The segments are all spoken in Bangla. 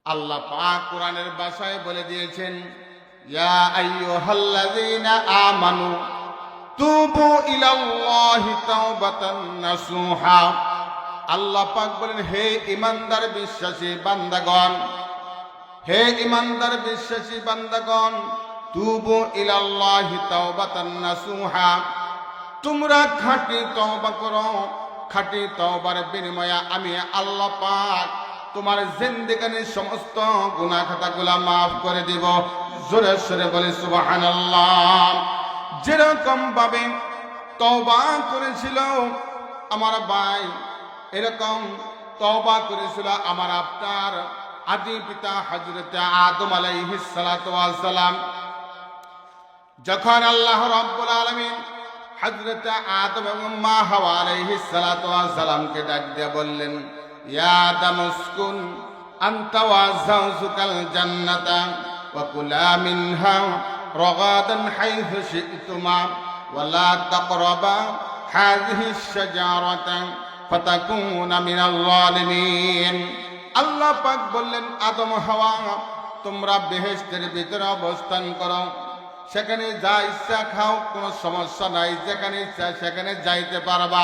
আল্লাহ পাক কোরআনের ভাষায় বলে দিয়েছেন, ইয়া আইয়ুহাল্লাযীনা আমানু তুবু ইলাল্লাহি তাওবাতান নাসুহা। আল্লাহ পাক বলেন, হে ঈমানদার বিশ্বাসী বান্দাগণ, হে ঈমানদার বিশ্বাসী বান্দাগণ, তুবু ইলাল্লাহি তাওবাতান নাসুহা, তোমরা খাঁটি তওবা করো। খাঁটি তওবার বিনিময়ে আমি আল্লাহ পাক তোমার জিন্দেগানির সমস্ত গুনাহ খাতাগুলা মাফ করে দিব। জোরে জোরে বলে সুবহানাল্লাহ। যেরকম ভাবে তওবা করেছিল আমার ভাই, এরকম তওবা করেছিল আমার আপনার আদি পিতা হযরত আদম আলাইহিস সালাতু ওয়াস সালাম। যখন আল্লাহ রাব্বুল আলামিন হযরত আদম এবং মা হাওয়া আলাইহিস সালাতু ওয়াস সালামকে ডাক দিয়ে বললেন, ইয়া আদম উসকুন আনতা ওয়া যাওজুকাল জান্নাতা ওয়া কুলা মিনহা রাগাদান হাইথু শি'তুমা ওয়া লা তাকরাবা হাযিহিশ শাজারাতা ফাতাকুনা মিনাল যালিমিন। আল্লাহ পাক বললেন, আদম হাওয়া, তোমরা বেহেশতের ভিতরে অবস্থান করো, সেখানে যা ইচ্ছা খাও, কোনো সমস্যা নাই, যেখানে ইচ্ছা সেখানে যাইতে পারবা,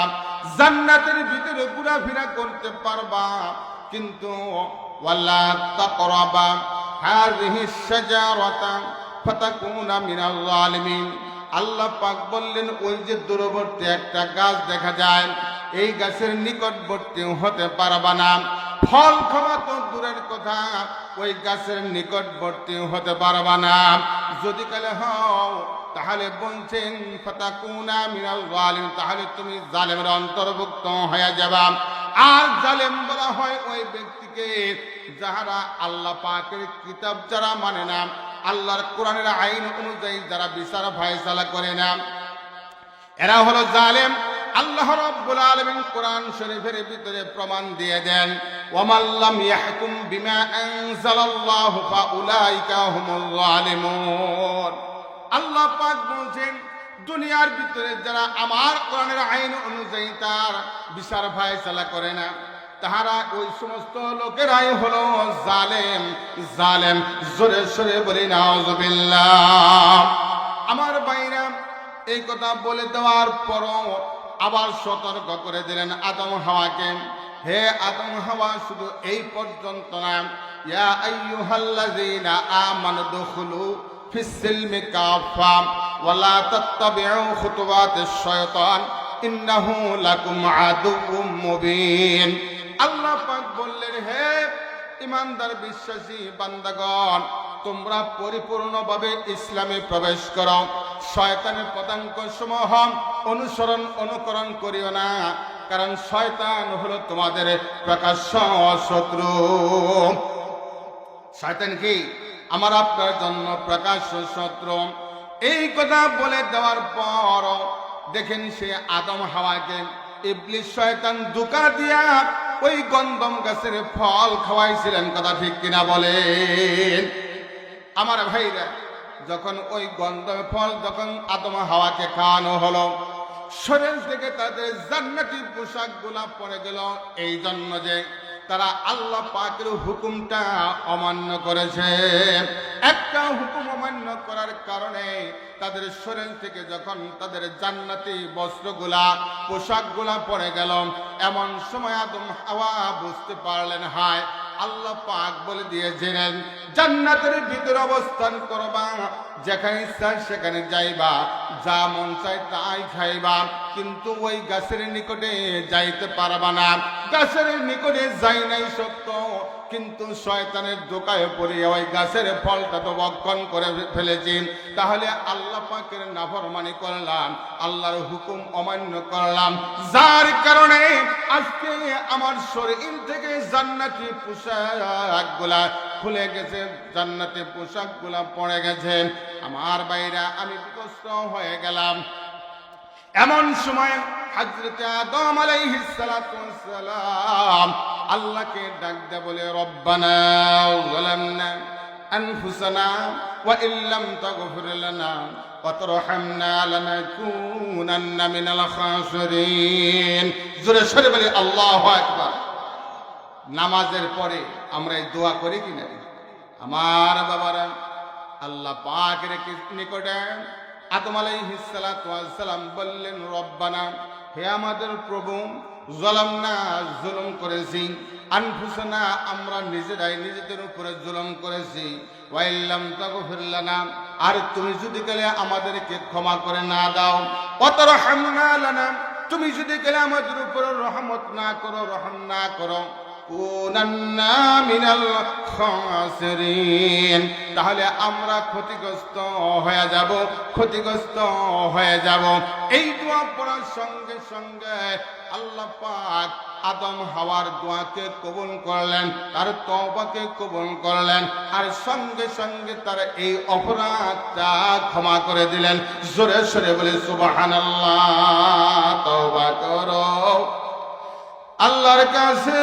জান্নাতের ভিতরে ঘোরাফেরা করতে পারবা, কিন্তু ওয়ালা তাকরাবা হাযিহিশ শাজারাতা ফাতাকুনা মিনাল যালিমিন। আল্লাহ পাক বললেন, ওই যে দূরবর্তী একটা গাছ দেখা যায়, এই গাছের নিকটবর্তী হতে পারবা না। ফল খাওয়া তো দূরের কথা, ওই গাছের নিকটবর্তী হতে পারবা না। যদি কালে হও তাহলে বলছেন ফাতাকুনা মিনাল যালিম, তাহলে তুমি জালেমের অন্তর্ভুক্ত হয়ে যাবা। আর জালেম বলা হয় ওই ব্যক্তিকে যারা আল্লাহ পাকের কিতাব যারা মানে না, আল্লাহর কোরআনের আইন অনুযায়ী যারা বিচার ফায়সালা করে না, এরা হলো জালেম। আল্লাহ রাব্বুল আলামিন কোরআন শরীফের ভিতরে প্রমাণ দিয়ে দেন, ওয়ামান লাম ইয়াহকুম বিমা আনজালাল্লাহু ফাউলাইকা হুমুল যালিমুন। আল্লাহ পাক বলেন, দুনিয়ার ভিতরে যারা আমার কোরআনের আইন অনুযায়ী তার বিচার ফায়সালা করে না, তাহারা ওই সমস্ত লোকেরাই হলো জালেম। জালেম জোরে জোরে বলি নাউযুবিল্লাহ। আমার ভাইরা, এই কথা বলে দেওয়ার পরও আবার সতর্ক করে দিলেন আদম হাওয়াকে, হে আদম হাওয়া, শুধু এই পর্যন্ত না, ইয়া আইয়ুহাল্লাযীনা আমানু দুখুলু ফিস সিলমি কাফা ওয়া লা তাত্তাবিউ খুতুওয়াতিশ শায়তান ইন্নাহু লাকুম আদুউম মুবিন। আল্লাহ পাক বললেন, হে ঈমানদার বিশ্বাসী বান্দাগণ, তোমরা পরিপূর্ণভাবে ইসলামে প্রবেশ করো, শয়তানের পদাঙ্ক সমূহ অনুকরণ করিও না, কারণ শয়তান হলো তোমাদের প্রকাশ্য শত্রু। শয়তান কি? আমার আপনার জন্য প্রকাশ্য শত্রু। এই কথা বলে দেওয়ার পর দেখেন, সে আদম হাওয়াকে ইবলিস শয়তান ধোঁকা দিয়া ওই গন্ধম গাছের ফল খাওয়াইছিলেন। কথা ঠিক কিনা বলেন? আমার ভাইরা, যখন ওই গন্ধম ফল যখন আদম হাওয়াকে খাওয়ানো হলো, শরীর থেকে তাদের জান্নাতি পোশাক গুলা পড়ে গেল, এই জন্য যে তারা আল্লাহ পাকের হুকুমটা অমান্য করেছে। একটা হুকুম অমান্য করার কারণে তাদের শরীর থেকে যখন তাদের জান্নাতি বস্ত্রগুলা পোশাকগুলা পড়ে গেল, এমন সময় আদম হাওয়া বুঝতে পারলেন, হায় আল্লাহ পাক বলে দিয়েছিলেন জান্নাতের ভিতরে অবস্থান করবা, যেখানে ইচ্ছা সেখানে যাইবা, যা মন চাই তাই খাইবা, কিন্তু ওই গাছের নিকটে যাইতে পারবা না। গাছের নিকটে যাই নাই সত্য, কিন্তু শয়তানের ধোঁকায় পড়ে ওই গাছের ফলটা তো ভক্ষণ করে ফেলেছি, তাহলে আল্লাহ পাকের নাফরমানি করলাম, আল্লাহর হুকুম অমান্য করলাম, যার কারণে আজকে আমার শরীর থেকে জান্নাতি পোশাকগুলা খুলে গেছে, জান্নাতি পোশাকগুলা পড়ে গেছে। আমার ভাইরা, আমি বিকষ্ট হয়ে গেলাম। এমন সময় হযরত আদম আলাইহিস সালাতু ওয়াস সালাম আল্লাহকে ডাক দিয়ে বলে, রব্বানা যালামনা আনফুসানা ওয়া ইল্লাম তাগফির লানা ওয়া তারহামনা লানাকুনান্না মিনাল খাসিরিন। জোরে সরে বলি আল্লাহু আকবার। নামাজের পরে আমরা এই দোয়া করি কিনা? আমার বাবারা, আল্লাহ পাকের নিকটে আদম আলাইহিস সালাতু ওয়াস সালাম বললেন, রব্বানা, হে আমাদের প্রভু, যালামনা, জুলুম করেছি, আনফুসানা, আমরা নিজেরাই নিজেদের উপরে জুলুম করেছি, ওয়া ইল্লাম তাগফির লানা, আর তুমি যদি গেলে আমাদেরকে ক্ষমা করে না দাও, ওয়া তারহামনা লানা, তুমি যদি গেলে আমাদের উপরে রহমত না করো, রহম না করো, কুনান্না মিনাল খাসিরিন, তাহলে আমরা ক্ষতিগ্রস্ত হয়ে যাব, ক্ষতিগ্রস্ত হয়ে যাব। এই দোয়া পড়ার সঙ্গে সঙ্গে আল্লাহ পাক আদম হাওয়ার দোয়াকে কবুল করলেন, তার তওবাকে কবুল করলেন, আর সঙ্গে সঙ্গে তার এই অপরাধটা ক্ষমা করে দিলেন। জোরে সরে বলে সুবহানাল্লাহ। তওবা করো আল্লাহর কাছে,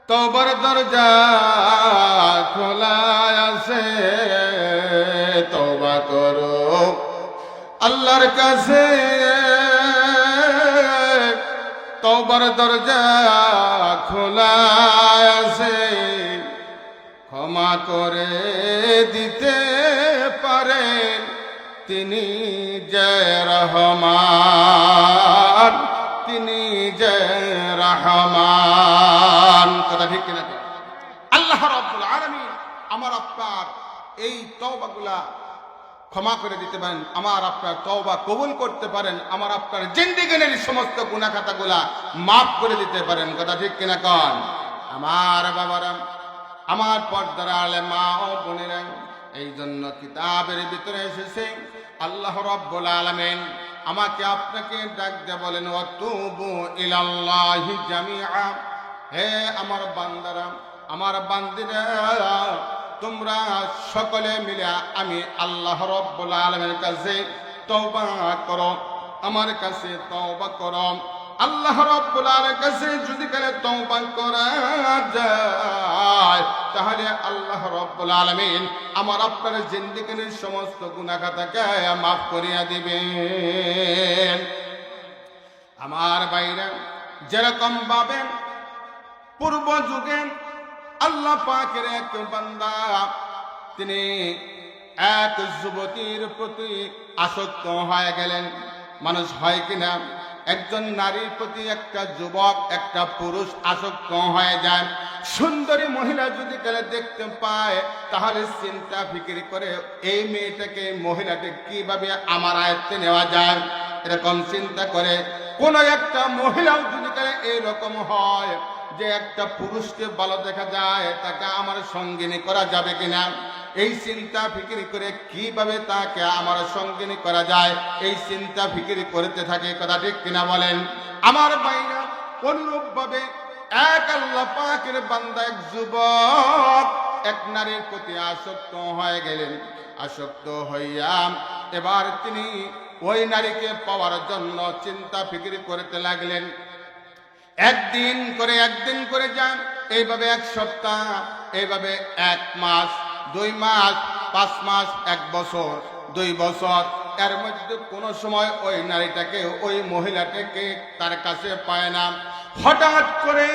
তওবার দরজা খোলা আছে, তওবা করো আল্লাহর কাছে, তওবার দরজা খোলা আছে, ক্ষমা করে দিতে পারেন তিনি যে রহমান, তিনি যে রহমান। কথা ঠিক কিনা? আল্লাহ রাব্বুল আলামিন আমার আপনার এই তওবাগুলা ক্ষমা করে দিতে পারেন, আমার আপনার তওবা কবুল করতে পারেন, আমার আপনার জিন্দেগির সমস্ত গুনাহ খাতাগুলা মাফ করে দিতে পারেন। কথা ঠিক কিনা কন? আমার বাবারা, আমার পর্দার আলে মা ও বোনেরা, এই জন্য কিতাবের ভিতরে এসেছে আল্লাহ রাব্বুল আলামিন আমাকে আপনাকে ডাক দিয়ে বলেন, ওয়াতুবু ইলাল্লাহি জামিআ, হে আমার বান্দারা, আমার বান্দিরা, তোমরা সকলে মিলে আমি আল্লাহ রাব্বুল আলামিনের কাছে তওবা করো, আমার কাছে তওবা করো। আল্লাহ রাব্বুল আলামিনের কাছে যদি করে তওবা করা যায়, তাহলে আল্লাহ রাব্বুল আলামিন আমার আপনার জিন্দেগির সমস্ত গুনাহ খাতাকে মাফ করিয়া দিবেন। আমার ভাইরা, যেরকম ভাবে পূর্ব যুগে আল্লাহ পাকের এক বান্দা তিনি এক যুবতীর প্রতি আসক্ত হয়ে গেলেন। মানুষ হয় কিনা, একজন নারীর প্রতি একটা যুবক, একটা পুরুষ আসক্ত হয়ে যায়। সুন্দরী মহিলা যদি গেলে দেখতে পায়, তাহলে চিন্তা ফিকির করে এই মেয়েটাকে, মহিলাকে কিভাবে আমার আয়ত্তে নেওয়া যায়, এরকম চিন্তা করে। কোন একটা মহিলাও যদি গেলে এইরকম হয় যে একটা পুরুষকে ভালো দেখা যায়, তাকে আমার সঙ্গিনী করা যাবে কিনা, এই চিন্তা ফিকির করে কিভাবে তাকে আমার সঙ্গিনী করা যায়, এই চিন্তা ফিকির করতে থাকে। কথা ঠিক কিনা বলেন? আমার ভাইরা, অনুরূপ ভাবে এক আল্লাহ পাকের বান্দা, এক যুবক এক নারীর প্রতি আসক্ত হয়ে গেলেন। আসক্ত হইয়া এবার তিনি ওই নারীকে পাওয়ার জন্য চিন্তা ফিকির করতে লাগলেন। একদিন করে যান, এইভাবে এক সপ্তাহ, এইভাবে 1 মাস, 2 মাস, 5 মাস, 1 বছর, 2 বছর, এর মধ্যে কোনো সময় ওই নারীটাকে, ওই মহিলাটাকে তার কাছে পায় না। হঠাৎ করে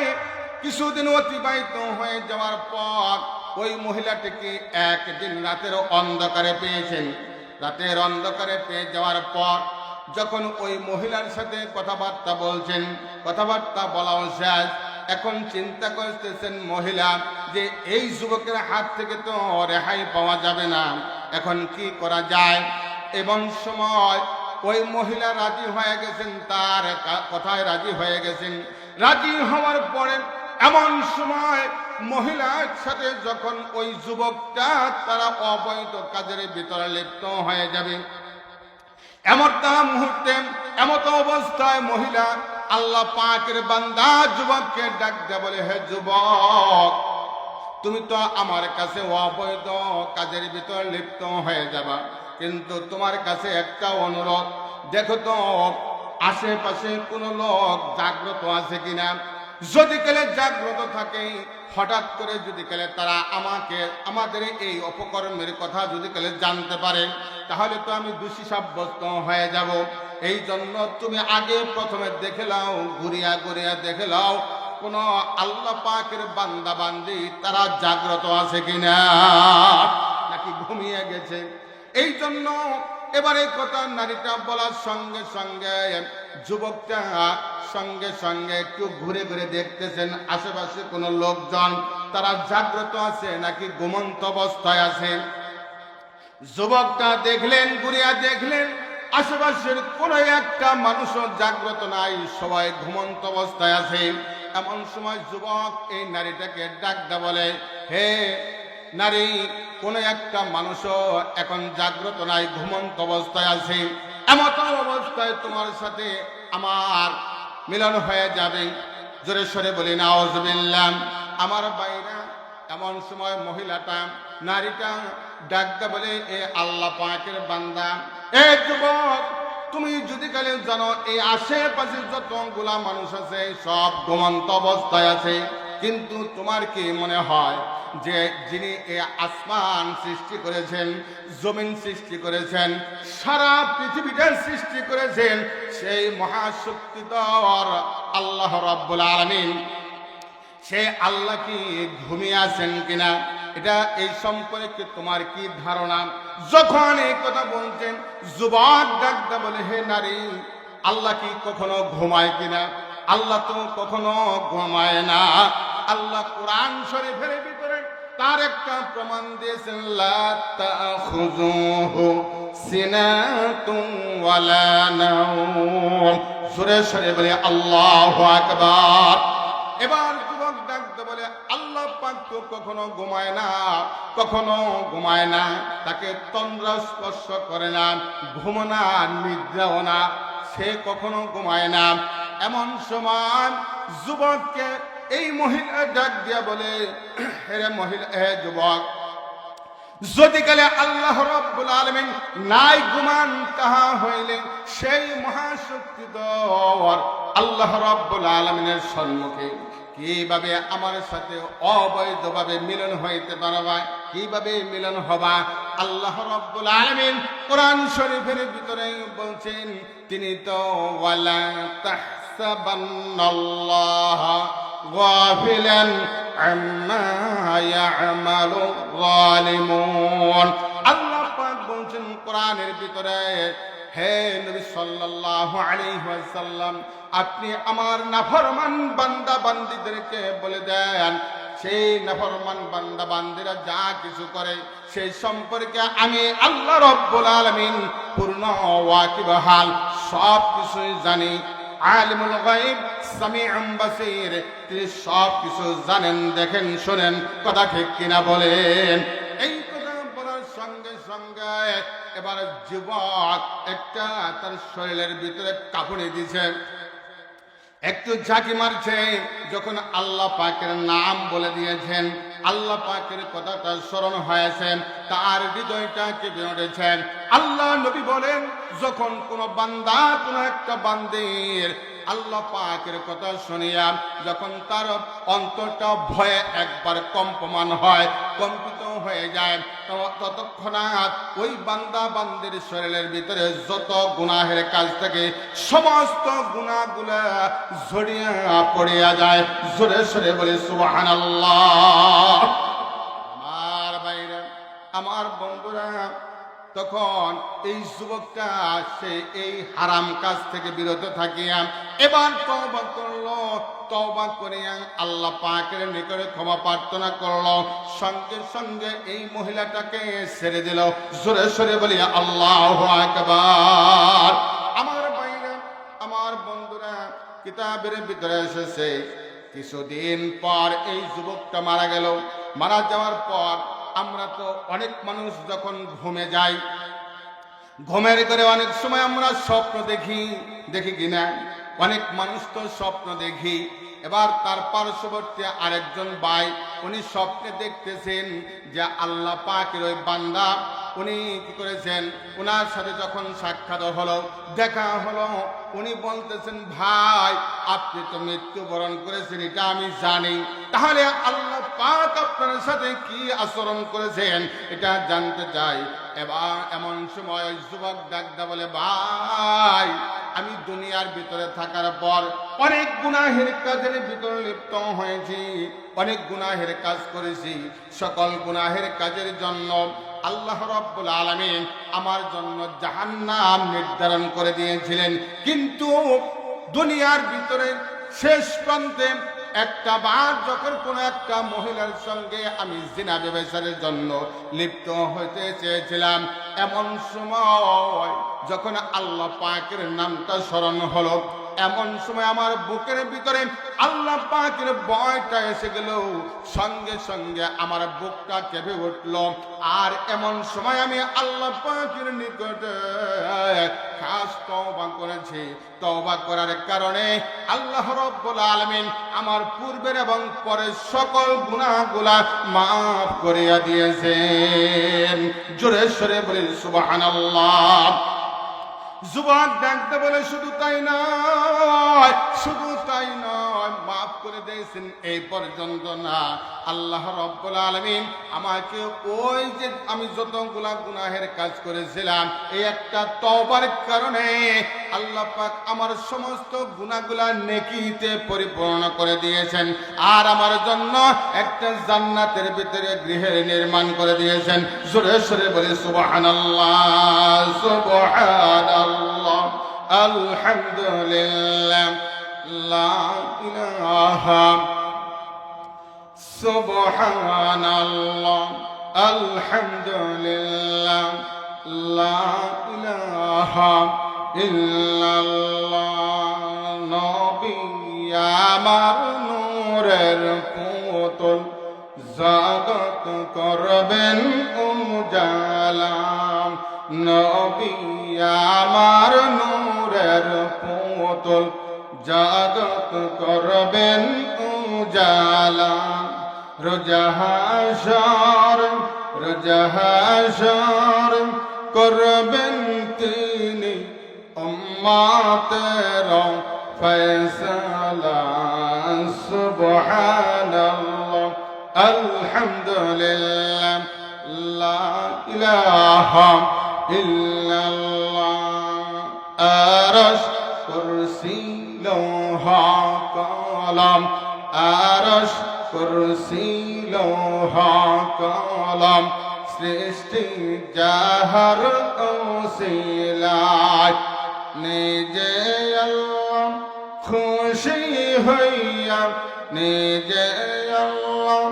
কিছুদিন অতিবাহিত হয়ে যাওয়ার পর ওই মহিলাটিকে একদিন রাতের অন্ধকারে পেয়েছেন। রাতের অন্ধকারে পেয়ে যাওয়ার পর যখন ওই মহিলার সাথে কথাবার্তা বলছেন, কথাবার্তা বলাও শেষ, এখন চিন্তা করতেছেন মহিলা যে এই যুবকের হাত থেকে তো রেহাই পাওয়া যাবে না, এখন কি করা যায়। এমন সময় ওই মহিলা রাজি হয়ে গেছেন, তার কথায় রাজি হয়ে গেছেন। রাজি হওয়ার পরে এমন সময় মহিলার সাথে যখন ওই যুবকটা তারা অবৈধ কাজের ভিতরে লিপ্ত হয়ে যাবে, এমনটা মুহূর্তে, এমত অবস্থায় মহিলা আল্লাহ পাকের বান্দা যুবককে ডাক দেয়া বলে, হে যুবক, তুমি তো আমার কাছে অবৈধ কাজের ভিতরে লিপ্ত হয়ে যাবা, কিন্তু তোমার কাছে একটা অনুরোধ, দেখো তো আশেপাশে কোনো লোক জাগ্রত আছে কিনা। যদি কেলে জাগ্রত থাকে, হঠাৎ করে যদি কেলে তারা আমাদের এই অপকর্মের কথা যদি কেলে জানতে পারে, তাহলে তো আমি দোষী সাব্যস্ত হয়ে যাব। এই জন্য তুমি আগে প্রথমে দেখে নাও, ঘুরিয়া ঘুরিয়া দেখে নাও কোন আল্লাহ পাকের বান্দা বান্দি তারা জাগ্রত আছে কিনা, নাকি ঘুমিয়ে গেছে। এই জন্য এবারে কথা নারীটা বলার সঙ্গে সঙ্গে যুবকটা সঙ্গে সঙ্গে একটু ঘুরে ঘুরে দেখতেছেন আশেপাশে কোনো লোকজন তারা জাগ্রত আছে নাকি ঘুমন্ত অবস্থায় আছে। যুবকটা দেখলেন, ঘুরিয়া দেখলেন আশেপাশের কোনো একটা মানুষও জাগ্রত নাই, সবাই ঘুমন্ত অবস্থায় আছে। এমন সময় যুবক এই নারীটাকে ডাকতে বলে, হে নারী, কোন একটা মানুষও এখন জাগ্রত নাই, ঘুমন্ত অবস্থায় আছে। এমত অবস্থায় তোমার সাথে আমার মিলন হয়ে যাবে। জোরে সরে বলি নাউজুবিল্লাহ। আমার বাইরা এমন সময় মহিলাটা নারীটা ডাকতে বলে, এ আল্লাহ পাকের বান্দা, এ যুবক, তুমি যদি কালে জানো এই আশেপাশে যতগুলা মানুষ আছে সব ঘুমন্ত অবস্থায় আছে, কিন্তু তোমার কি মনে হয় যে যিনি এই আসমান সৃষ্টি করেছেন, জমিন সৃষ্টি করেছেন, সারা পৃথিবীটা সৃষ্টি করেছেন, সেই মহাশক্তিধর আল্লাহ রাব্বুল আলামিন, সেই আল্লাহ কি ঘুমিয়ে আছেন কিনা? এটা এই সম্পর্কে তোমার কি ধারণা? যখন এই কথা বলছেন যুবক ডাকতে বলে, হে নারী, আল্লাহ কি কখনো ঘুমায় কিনা? আল্লাহ তো কখনো ঘুমায় না। আল্লাহ কোরআন শরীফের ভিতরে তার একটা প্রমাণ দিয়েছেন, লা তাখুযুহু সিনাতুন ওয়ালা নাওম। সূরা সূরা বলে আল্লাহু আকবার। এবার যুবক ডাকতে বলে, আল্লাহ পাক তো কখনো ঘুমায় না, কখনো ঘুমায় না, তাকে তন্দ্রা স্পর্শ করে না, ঘুম না, নিদ্রাও না, সে কখনো ঘুমায় না। এমন সময় যুবককে এই মহিলা ডাক দিয়া বলে, হে মহিলা, হে যুবক, যদি কালে আল্লাহ রাব্বুল আলামিন নাই ঘুমান, তাহা হইলে সেই মহাশক্তিধর আল্লাহ রাব্বুল আলামিনের সম্মুখে কিভাবে আমার সাথে অবৈধভাবে মিলন হইতে পারবা? কিভাবে মিলন হবা? আল্লাহ রাব্বুল আলামিন কোরআন শরীফের ভিতরে বলছেন, তিনি তো ওয়ালা তাহসাবান্নাল্লাহ গাফিলান আম্মা ইয়ামালু যালিমুন। আল্লাহ পাক বলছেন কোরআনের ভিতরে, হে নবী সাল্লাল্লাহু আলাইহি ওয়াসাল্লাম, আপনি আমার নাফরমান বান্দা বান্দীদেরকে বলে দেন, সেই নাফরমান বান্দা বান্দীরা যা কিছু করে সেই সম্পর্কে আমি আল্লাহ রাব্বুল আলামিন পূর্ণ ওয়াকিবহাল সব কিছুই জানি। আলিমুল গায়ব সামিউম বাসীর, তিনি সব কিছু জানেন, দেখেন, শোনেন, কথা ঠিক কিনা বলেন? এই কথা বলার সঙ্গে সঙ্গে এবার যুবক একটা তার শরীরের ভিতরে কাঁপুনি দিছে, একটু ঝাঁকি মারছে। যখন আল্লাহ পাকের নাম বলে দিয়েছেন, আল্লাহ পাকের কথাটা স্মরণ হয়েছে, তার হৃদয়টা কেঁপে উঠেছেন। আল্লাহ নবী বলেন, যখন কোন বান্দা কোন একটা বান্দির আল্লাহ পাকের কথা শুনিয়া যখন তার অন্তরটা ভয়ে একবার কম্পমান হয়, কম্পিত হয়ে যায়, ততক্ষণাৎ ওই বান্দা বান্দির শরীরের ভিতরে যত গুনাহের কাজ থাকে সমস্ত গুনাহগুলা ঝরিয়া পড়িয়া যায়। জোরে সরে বলে সুবহানাল্লাহ। আমার বাইরে, আমার বন্ধুরা, তখন এই যুবকটা সে এই হারাম কাজ থেকে বিরত থাকিয়া এবার তওবা করলো। তওবা করিয়া আল্লাহ পাকের নিকটে ক্ষমা প্রার্থনা করলো, সঙ্গে সঙ্গে এই মহিলাটাকে ছেড়ে দিল। জোরে সরে বলি আল্লাহু আকবার। আমার ভাইরা, আমার বন্ধুরা, কিতাবের ভিতরে এসেছে কিছুদিন পর এই যুবকটা মারা গেল। মারা যাওয়ার পর আমরা তো অনেক মানুষ যখন ঘুমে যাই, ঘুমের করে অনেক সময় আমরা স্বপ্ন দেখি, দেখি কিনা? অনেক মানুষ তো স্বপ্ন দেখি। এবার তার পার্শ্ববর্তী আরেকজন ভাই, উনি স্বপ্নে দেখতেছেন যে আল্লাহ পাকের ওই বান্দা, উনি কি করেছেন, উনার সাথে যখন সাক্ষাৎ হলো, দেখা হলো, উনি বলতেছেন, ভাই, আপনি তো মৃত্যুবরণ করেছেন, এটা আমি জানি, তাহলে আল্লাহ পাক আপনার সাথে কি আচরণ করেছেন এটা জানতে চাই। এবার এমন সময় যুবক ডাকদা বলে, ভাই আমি দুনিয়ার ভিতরে থাকার পর অনেক গুনাহের কাজের ভিতরে লিপ্ত হয়েছি, অনেক গুনাহের কাজ করেছি। সকল গুনাহের কাজের জন্য আল্লাহ রাব্বুল আলামিন আমার জন্য জাহান্নাম নির্ধারণ করে দিয়েছিলেন। কিন্তু দুনিয়ার ভিতরে শেষ প্রান্তে একটা বার যখন কোন একটা মহিলার সঙ্গে আমি জিনা ব্যভিচারের জন্য লিপ্ত হতে চেয়েছিলাম, এমন সময় যখন আল্লাহ পাকের নামটা স্মরণ হলো, এমন সময় আমার বুকের ভিতরে আল্লাহ পাকের ভয়টা এসে গেল। সঙ্গে সঙ্গে আমার বুকটা কেঁপে উঠল। আর এমন সময় আমি আল্লাহ পাকের নিকটে খাস তওবা করেছি। তওবা করার কারণে আল্লাহ রাব্বুল আলামিন আমার পূর্বের এবং পরের সকল গুনাহগুলা মাফ করিয়া দিয়েছেন। জোরে সরে বলি সুবহানাল্লাহ। যুবক ডাকতে বলে, শুধু তাই নয়, শুধু তাই নয়, মাফ করে দিয়েছেন এই পর্যন্ত না, আল্লাহ রাব্বুল আলামিন আমাকে ওই যে আমি যতগুলা গুনাহের কাজ করেছিলাম এই একটা তওবার কারণে আল্লাহ পাক আমার সমস্ত গুনাহগুলা নেকিতে পরিপূর্ণ করে দিয়েছেন। আর আমার জন্য একটা জান্নাতের ভিতরে গৃহের নির্মাণ করে দিয়েছেন। জোরে সরে বলি সুবহানাল্লাহ, সুবহানাল্লাহ, আলহামদুলিল্লাহ, লা ইলাহা, সুবহানাল্লাহ, আলহামদুলিল্লাহ, লা ইলাহা ইল্লাল্লাহ। নবী আমার নূরের পুতুল, জগৎ করবেন উজালা। নবী আমার নূরের পুতুল, জগৎ করবেন উজালা। রোজা হাশর, রোজা হাশর করবেন তিনি, উম্মতের ফয়সালা। সুবহানাল্লাহ, আলহামদুলিল্লাহ, লা ইলাহা ইল্লাল্লাহ। আরশ, কুরসি, লৌহা, কলম। আরশ, কুরসি, লৌহা, কলম। সৃষ্টি যাহার ওসিলায়, নিজে আল্লাহ খুশি হইয়া, নিজে আল্লাহ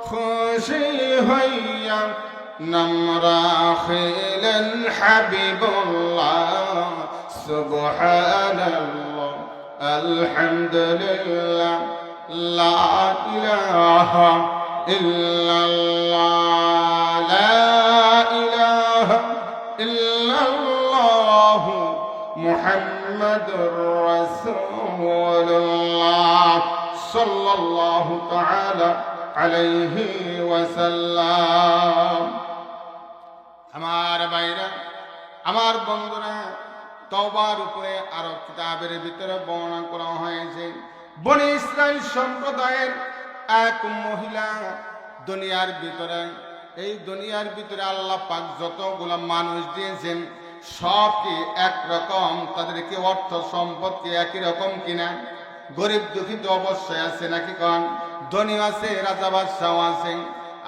খুশি হইয়া নাম রাখিলেন হাবিবুল্লাহ। সুবহানাল্লাহ, আলহামদুলিল্লাহ, লা ইলাহা ইল্লাল্লাহ, লা ইলাহা ইল্লাল্লাহ, মুহাম্মাদুর রাসূলুল্লাহ সাল্লাল্লাহু তাআলা আলাইহি ওয়াসাল্লাম। আমার ভাইরা, আমার বন্ধুরা, তওবার উপরে আরো কিতাবের ভিতরে বর্ণনা করা হয়েছে, বনি ইসরাইল সম্প্রদায়ের এক মহিলা দুনিয়ার ভিতরে, এই দুনিয়ার ভিতরে আল্লাহ পাক যতগুলো মানুষ দিয়েছেন সব কি একরকম? তাদেরকে অর্থ সম্পদ কি একই রকম কিনা? গরিব দুঃখী তো অবশ্যই আছে নাকি কন? ধনী আছে, রাজা বাদশাহ আছে।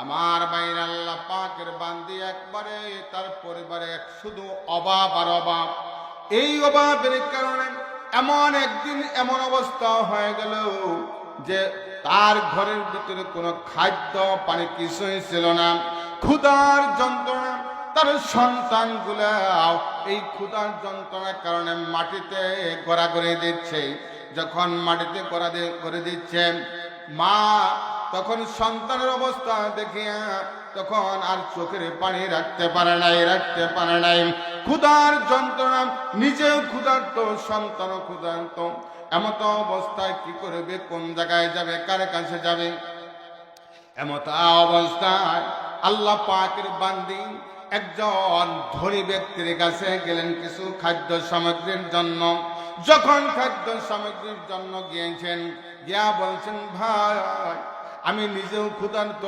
আমার ভাইরা, আল্লাহ পাকের বান্দি একবারে তার পরিবারে শুধু অভাব আর অভাব। এই অভাবের কারণে এমন একদিন এমন অবস্থা হয়ে গেল যে তার ঘরের ভিতরে কোনো খাদ্য পানি কিছুই ছিল না। ক্ষুধার যন্ত্রণা, তার সন্তানগুলা এই ক্ষুধার যন্ত্রণার কারণে মাটিতে গড়াগড়ি দিচ্ছে। যখন মাটিতে করে দিচ্ছে, মা তখন সন্তানের অবস্থা দেখিয়া তখন আর চোখের পানি রাখতে পারে নাই। ক্ষুধার যন্ত্রণা, নিজেও ক্ষুধার্ত, সন্তানও ক্ষুধার্ত। এমত অবস্থায় কি করবে? কোন জায়গায় যাবে? কার কাছে যাবে? এমত অবস্থায় আল্লাহ পাকের বান্দি একজন ধনী ব্যক্তির কাছে গেলেন কিছু খাদ্য সামগ্রীর জন্য। যখন খাদ্য সামগ্রীর জন্য গিয়েছেন, গিয়া বলছেন, ভাই আমি নিজেও ক্ষুধার্ত,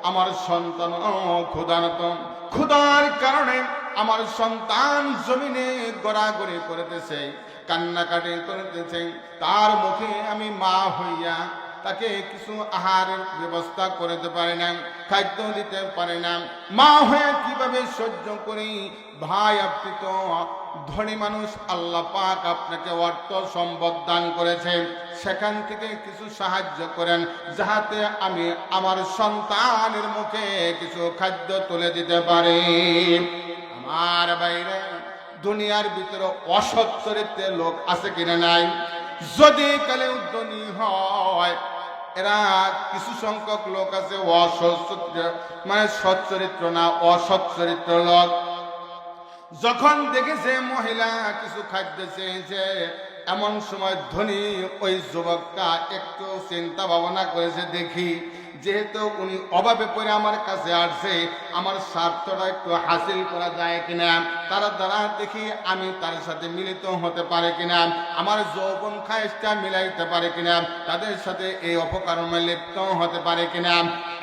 আমার সন্তানও ক্ষুধার্ত। ক্ষুধার কারণে আমার সন্তান জমিনে গড়াগড়ি করতেছে, কান্নাকাটি করতেছে। তার মুখে আমি মা হইয়া তাকে কিছু আহারের ব্যবস্থা করতে পারি না, খাদ্য দিতে পারি না। মা হয়ে কিভাবে সহ্য করি? ভাই, আপনি তো ধনী মানুষ, আল্লাহ পাক আপনাকে অর্থ সম্পদ দান করেছেন, সেখান থেকে কিছু সাহায্য করেন যাহাতে আমি আমার সন্তানের মুখে কিছু খাদ্য তুলে দিতে পারি। আমার বাইরে দুনিয়ার ভিতরে অসৎ চরিত্রের লোক আছে কিনা নাই? যদি কালে উদ্যমী হয়, এরা কিছু সংখ্যক লোক আছে অসৎ, মানে সৎ চরিত্র না, অসৎ চরিত্র লোক। যখন দেখেছে মহিলা কিছু খাদ্য চেয়েছে, এমন সময় ধনী ওই যুবকটা একটু চিন্তা ভাবনা করেছে, দেখি যেহেতু উনি অভাবে পড়ে আমার কাছে আসছে, আমার স্বার্থটা একটু হাসিল করা যায় কিনা, তার দ্বারা দেখি আমি তার সাথে মিলিত হতে পারে কিনা, আমার যৌবন খায়েশটা মিলাইতে পারে কিনা, তাদের সাথে এই অপকর্মে লিপ্ত হতে পারে কিনা।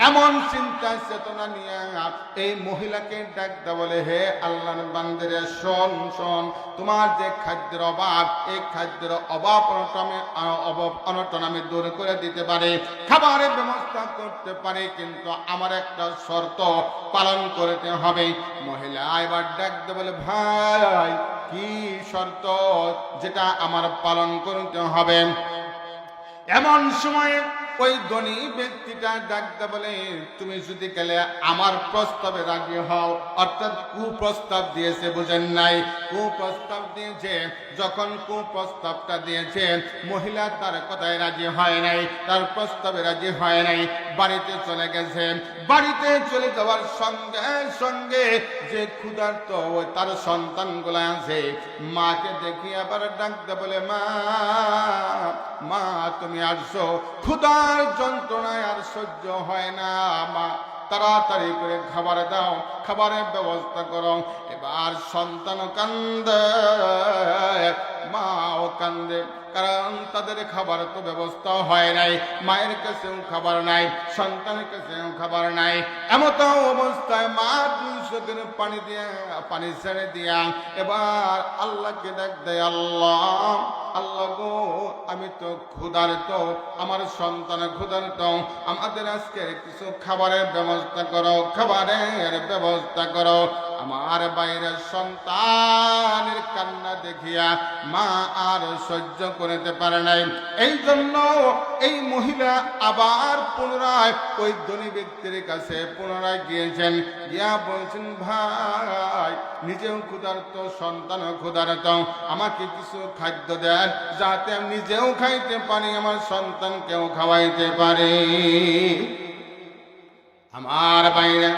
এমন চিন্তা চেতনা নিয়ে এই মহিলাকে ডাকতে বলে, হে আল্লাহর বান্দারে, শোন শোন, তোমার যে খাদ্যের অভাব, এই খাদ্যের অভাব অনটন আমি দূর করে দিতে পারি, খাবারের ব্যবস্থা করতে পারি, কিন্তু আমার একটা শর্ত পালন করতে হবে। মহিলা এবার ডাকতে বলে, ভাই কি শর্ত যেটা আমার পালন করতে হবে? এমন সময় ওই ধনী ব্যক্তিটা ডাকতে বলে, তুমি যদি গেলে আমার প্রস্তাবে রাজি হও, অর্থাৎ কুপ্রস্তাব দিয়েছে, বুঝেন নাই? কুপ্রস্তাব দিয়েছে। যখন কুপ্রস্তাবটা দিয়েছে, মহিলা তার কথায় রাজি হয় নাই, তার প্রস্তাবে রাজি হয় নাই, বাড়িতে চলে গেছে। বাড়িতে চলে যাওয়ার সঙ্গে সঙ্গে যে ক্ষুধার্ত তার সন্তানগুলা আছে, মাকে দেখি আবার ডাকতে বলে, মা মা তুমি আসছো, ক্ষুধার যন্ত্রণায় আর সহ্য হয় না, মা তাড়াতাড়ি করে খাবার দাও, খাবারের ব্যবস্থা করো। এবার সন্তান কান্দে, মাও কান্দে, কারণ তাদের খাবার তো ব্যবস্থা হয় নাই, মায়ের কাছেও খাবার নাই, সন্তানের কাছেও খাবার নাই। এমত অবস্থায় মা দুই চোখের পানি ছেড়ে দিয়া এবার আল্লাহকে ডাক দেয়, আল্লাহ আল্লাহ গো, আমি তো ক্ষুধার্ত, আমার সন্তান ক্ষুধার্ত, আমাদের আজকে কিছু খাবারের ব্যবস্থা করো, খাবারের ব্যবস্থা করো। আমার বাইরের সন্তানের কান্না দেখিয়া মা আর সহ্য করতে পারে নাই। এই জন্য এই মহিলা আবার পুনরায় ওই ধনী ব্যক্তির কাছে পুনরায় গিয়েছেন, গিয়া বলছেন, ভাই নিজেও ক্ষুধার্ত, সন্তান ক্ষুধার্ত, আমাকে কিছু খাদ্য দেন যাতে আমি নিজেও খাইতে পারি, আমার সন্তানকেও খাওয়াইতে পারি। আমার বাইরে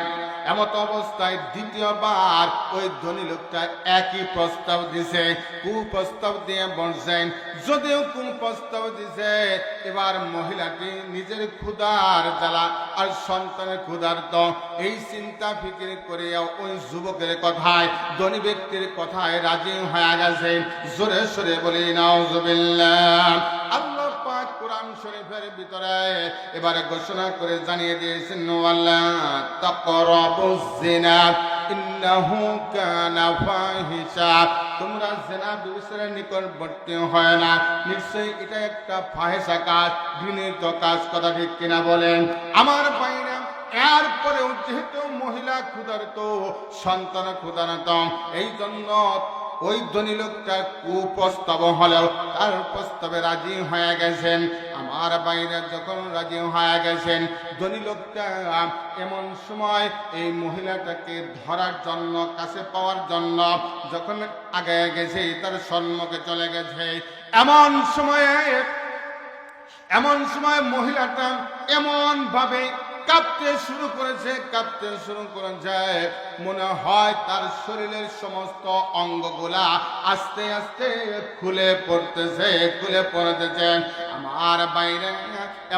এমত অবস্থায় দ্বিতীয়বার ওই ধনী লোকটা একই প্রস্তাব দিছে, কুপ্রস্তাব দিয়ে বলছেন। যদিও কুপ্রস্তাব দিছে, এবার মহিলাটি নিজের ক্ষুধার জ্বালা আর সন্তানের ক্ষুধার্ত, এই চিন্তা ফিকির করিয়া ওই যুবকের কথায়, ধনী ব্যক্তির কথায় রাজি হয়ে গেছে। জোরে সরে বলি নাউজুবিল্লাহ। আল্লাহ পাক কোরআন শরীফের ভিতরে এবারে ঘোষণা করে জানিয়ে দিয়েছেন, ওয়ালা তাকরাবুজ জিনা ইন্নাহু কানা ফাহিশা, তোমরা জিনা ব্যভিচারের নিকটবর্তী হয় না, নিশ্চয়ই এটা একটা ফাহিশা কাজ, ঘৃণিত কাজ। কথা ঠিক কিনা বলেন আমার ভাইরা? এরপরেও যেহেতু মহিলা ক্ষুধার্ত, সন্তান ক্ষুধার্ত, এই জন্য ওই ধনী লোকটা কুপ্রস্তাব হলেও তার প্রস্তাবে রাজি হয়ে গেছেন। আমার বাইরে যখন রাজি হয়ে গেছেন, ধনী লোকটা এমন সময় এই মহিলাটাকে ধরার জন্য, কাছে পাওয়ার জন্য যখন আগে গেছে, তার সম্মুখে চলে গেছে, এমন সময় মহিলাটা এমন ভাবে কাঁপতে শুরু করেছে, মনে হয় তার শরীরের সমস্ত অঙ্গগুলা আস্তে আস্তে খুলে পড়তেছে। আমার বাইরে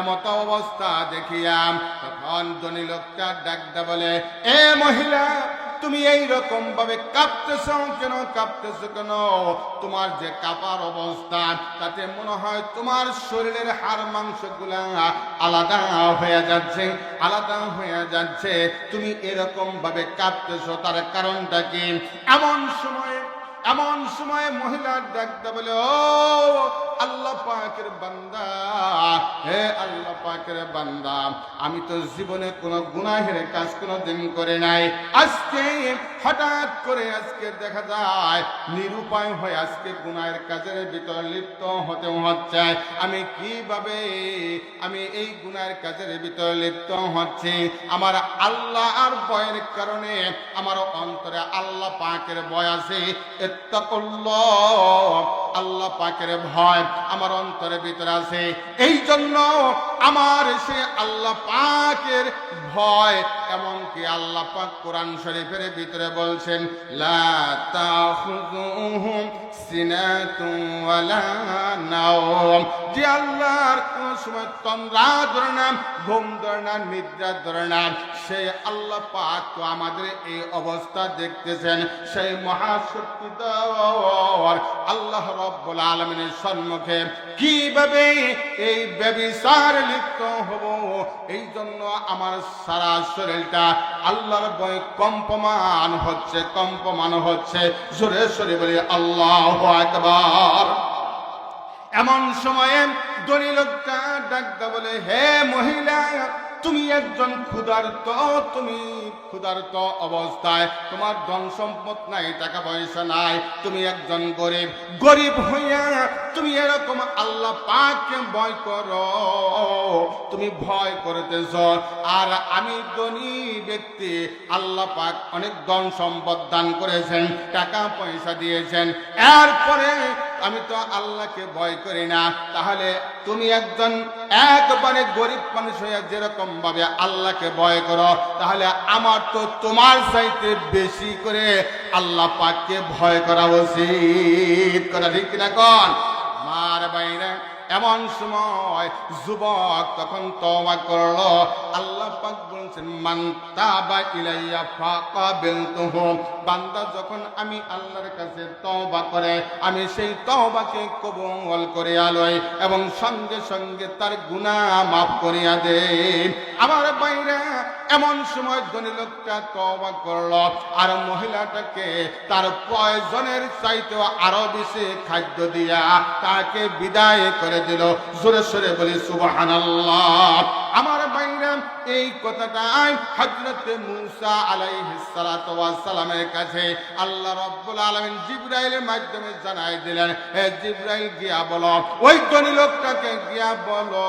এমত অবস্থা দেখিয়া তখন ধনী লোকটা ডাকতে বলে, এ মহিলা তুমি এই রকম ভাবে কাঁপতেছ কেন, কাঁপতেছ কেন? তোমার যে কাঁপার অবস্থা, তাতে মনে হয় তোমার শরীরের হাড় মাংসগুলা আলাদা হয়ে যাচ্ছে, আলাদা হয়ে যাচ্ছে। তুমি এরকম ভাবে কাঁপতেছ, তার কারণটা কি? এমন সময় মহিলার ডাকতে বলে, ও আল্লাহ পাকের বান্দা, হে আল্লাহ পাকের বান্দা, আমি তো জীবনে কোনো গুনাহের কাজ কোনোদিন করে নাই। আজকে হঠাৎ করে আজকে দেখা যায় নিরুপায় হয়ে আজকে গুনাহের কাজের ভিতর লিপ্ত হতে হচ্ছে। আমি কিভাবে আমি এই গুনাহের কাজের ভিতর লিপ্ত হচ্ছি? আমার আল্লাহ আর ভয়ের কারণে আমার অন্তরে আল্লাহ পাকের ভয় আছে। আল্লাহ পাকের ভয় আমার অন্তরের ভিতরে আছে। এই জন্য আমার সে আল্লাহ পাকের ভয়, এমনকি আল্লাহ পাক কোরআন শরীফের ভিতরে বলছেন, লা তাখুযুহুম সিনাতুন ওয়ালা নাওম, যে আল্লাহর কোন সময় তন্দ্রা ধরে না, ঘুম ধরে না, নিদ্রা ধরে না, সেই আল্লাহ পাক তো আমাদের এই অবস্থা দেখতেছেন। সেই মহাশক্তিধর আল্লাহ রব্বুল আলামিনের সম্মুখে কিভাবে এই ব্যভিচার লিপ্ত হব? এই জন্য আমার সারা শরীরটা আল্লাহর ভয়ে কম্পমান হচ্ছে, কম্পমান হচ্ছে। জোরে সরে বলি আল্লাহু আকবার। এমন সময়ে ধনী লোকটা ডাকতে বলে, হে মহিলা, তুমি একজন ক্ষুধার্ত, তুমি ক্ষুধার্ত অবস্থায়, তোমার ধন সম্পদ নাই, টাকা পয়সা নাই, তুমি একজন গরিব। গরিব হইয়া তুমি এরকম আল্লাহ পাককে ভয় করো, তুমি ভয় করতেছ। আর আমি ধনী ব্যক্তি, আল্লাহ পাক অনেক ধন সম্পদ দান করেছেন, টাকা পয়সা দিয়েছেন, এরপরে আমি তো আল্লাহকে ভয় করি না। তাহলে তুমি একজন একবারে গরিব মানুষ হইয়া যেরকম ভাবে আল্লাহকে ভয় করো, তাহলে আমার তো তোমার চাইতে বেশি করে আল্লাহ পাককে ভয় করা উচিত। কথা ঠিক কিনা কোন? মার বাইরে এমন সময় যুবক তখন তওবা করলো। আল্লাহ পাক বলেন, মান তাবা ইলাইয়া ফাকাবিলতুহু, বান্দা যখন আমি আল্লাহর কাছে তওবা করে, আমি সেই তওবাকে কবুল করে আলই এবং সঙ্গে সঙ্গে তার গুনাহ মাফ করিয়া দেই। আমার বাইরে এমন সময় ধনী লোকটা তওবা করলো, আর মহিলাটাকে তার প্রয়োজনের চাইতেও আরো বেশি খাদ্য দিয়া তাকে বিদায় করে দিল। জোরে সরে বলি সুবহানাল্লাহ। আমার বাইরা এই কথাটাই হযরত মূসা আলাইহিস সালাতু ওয়াস সালামের কাছে আল্লাহ রাব্বুল আলামিন জিবরাইলের মাধ্যমে জানাই দিলেন, হে জিবরাইল গিয়া বলো, ওই ধনী লোকটাকে গিয়া বলো,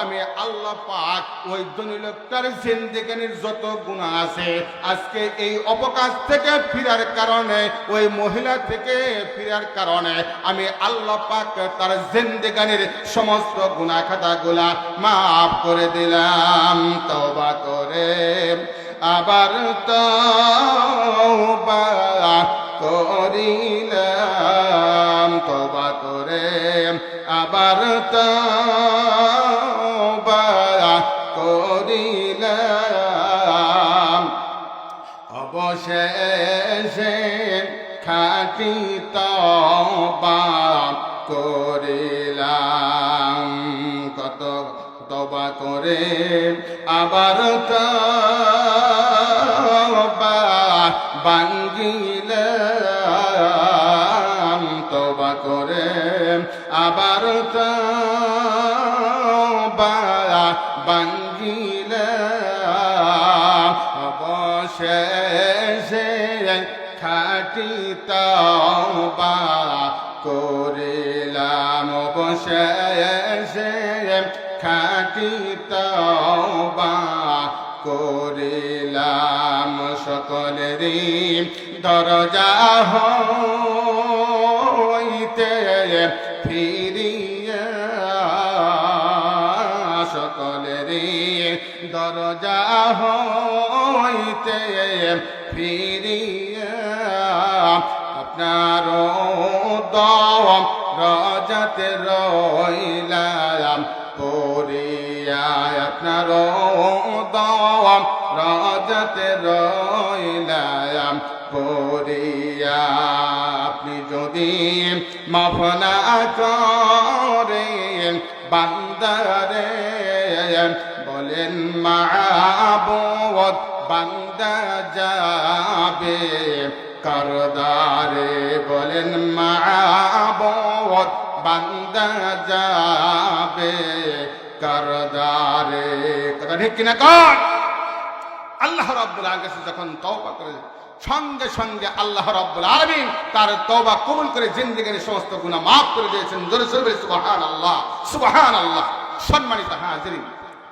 আমি আল্লাহ পাক ওই ধনী লোকটার জিন্দেগানির যত গুনাহ আছে, আজকে এই অপকাশ থেকে ফিরার কারণে, ওই মহিলা থেকে ফিরার কারণে আমি আল্লাহ পাক তার জিন্দেগানির সমস্ত গুনাহ খাতাগুলা মাফ করে দিলাম। তওবা করে আবার তওবা করিলাম, তওবা করে আবার তওবা করিলাম, অবশেষে খাঁটি তওবা করিলাম। কত তওবা করে আবার তওবা ভাঙ্গিলাম, তওবা করে আবার তওবা ভাঙ্গিলাম, অবশেষে খাঁটি তওবা করিলাম, অবশেষে খাঁটি তওবা করিলাম। সকলেরই দরজা হইতে ফিরিয়া, সকলেরই দরজা হইতে ফিরিয়া আপনার দম রজাতে রইলাম পড়িয়া। আপনার দম রাজতে রইলাম পড়িয়া আপনি যদি মাফ না করেন বান্দারে বলেন মাবুদ বান্দা যাবে করদারে বলেন মাবুদ বান্দা যাবে করদারে কথা ঠিক কিনা কর আল্লাহ রাব্বুল আলামিন কাছে যখন তওবা করে সঙ্গে সঙ্গে আল্লাহ রাব্বুল আলামিন তার তওবা কবুল করে জিন্দেগীর সমস্ত গুনাহ maaf করে দিয়েছেন জোরে জোরে সুবহানাল্লাহ সুবহানাল্লাহ সম্মানিত হাজিরিন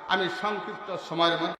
আমি সংক্ষিপ্ত সময়ের মধ্যে